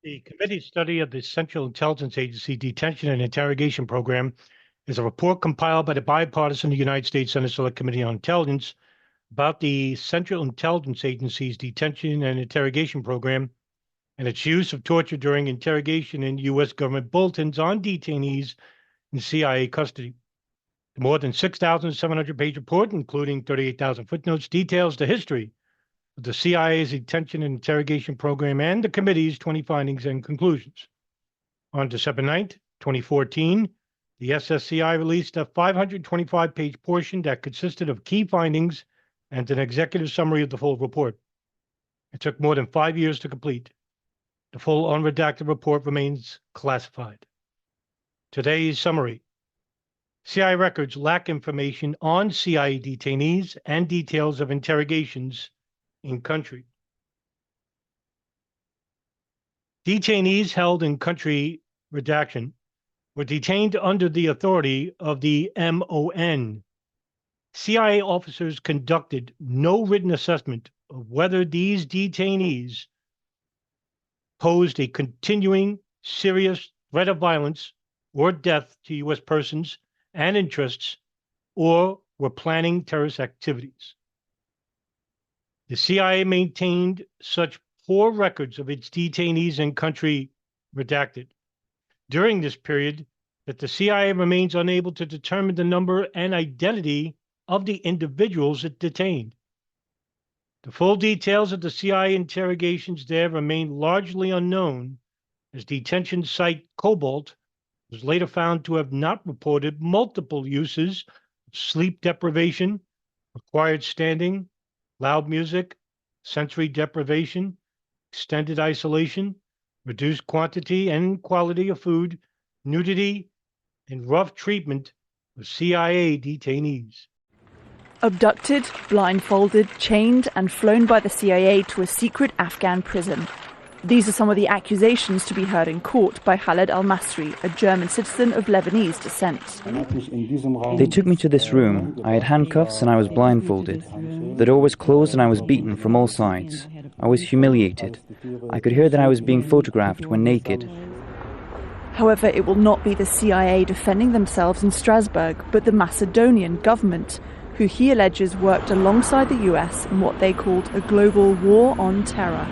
The committee's study of the Central Intelligence Agency Detention and Interrogation Program is a report compiled by the bipartisan United States Senate Select Committee on Intelligence about the Central Intelligence Agency's Detention and Interrogation Program and its use of torture during interrogation in U.S. government bulletins on detainees in CIA custody. The more than 6,700-page report, including 38,000 footnotes, details the history of the CIA's Detention and Interrogation Program and the committee's 20 findings and conclusions. On December 9th, 2014, the SSCI released a 525-page portion that consisted of key findings and an executive summary of the full report. It took more than 5 years to complete. The full unredacted report remains classified. Today's summary. CIA records lack information on CIA detainees and details of interrogations in country. Detainees held in country redaction were detained under the authority of the MON. CIA officers conducted no written assessment of whether these detainees posed a continuing serious threat of violence or death to U.S. persons and interests, or were planning terrorist activities. The CIA maintained such poor records of its detainees in country redacted during this period that the CIA remains unable to determine the number and identity of the individuals it detained. The full details of the CIA interrogations there remain largely unknown, as detention site Cobalt was later found to have not reported multiple uses of sleep deprivation, required standing, loud music, sensory deprivation, extended isolation, reduced quantity and quality of food, nudity, and rough treatment of CIA detainees. Abducted, blindfolded, chained, and flown by the CIA to a secret Afghan prison. These are some of the accusations to be heard in court by Khaled al-Masri, a German citizen of Lebanese descent. They took me to this room. I had handcuffs and I was blindfolded. The door was closed and I was beaten from all sides. I was humiliated. I could hear that I was being photographed when naked. However, it will not be the CIA defending themselves in Strasbourg, but the Macedonian government, who he alleges worked alongside the US in what they called a global war on terror.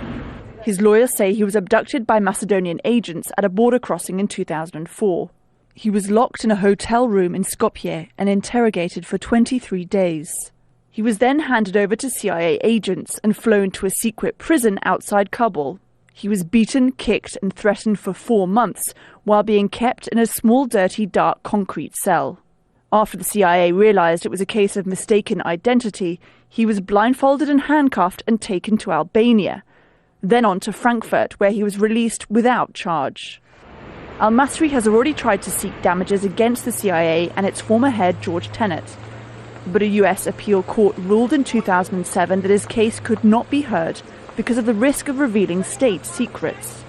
His lawyers say he was abducted by Macedonian agents at a border crossing in 2004. He was locked in a hotel room in Skopje and interrogated for 23 days. He was then handed over to CIA agents and flown to a secret prison outside Kabul. He was beaten, kicked and threatened for 4 months while being kept in a small, dirty, dark concrete cell. After the CIA realized it was a case of mistaken identity, he was blindfolded and handcuffed and taken to Albania. Then on to Frankfurt, where he was released without charge. Al-Masri has already tried to seek damages against the CIA and its former head, George Tenet. But a US appeal court ruled in 2007 that his case could not be heard because of the risk of revealing state secrets.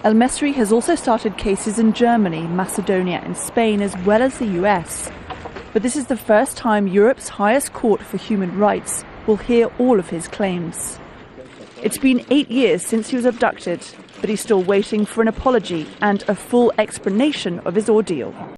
Al-Masri has also started cases in Germany, Macedonia and Spain, as well as the US. But this is the first time Europe's highest court for human rights will hear all of his claims. It's been 8 years since he was abducted, but he's still waiting for an apology and a full explanation of his ordeal.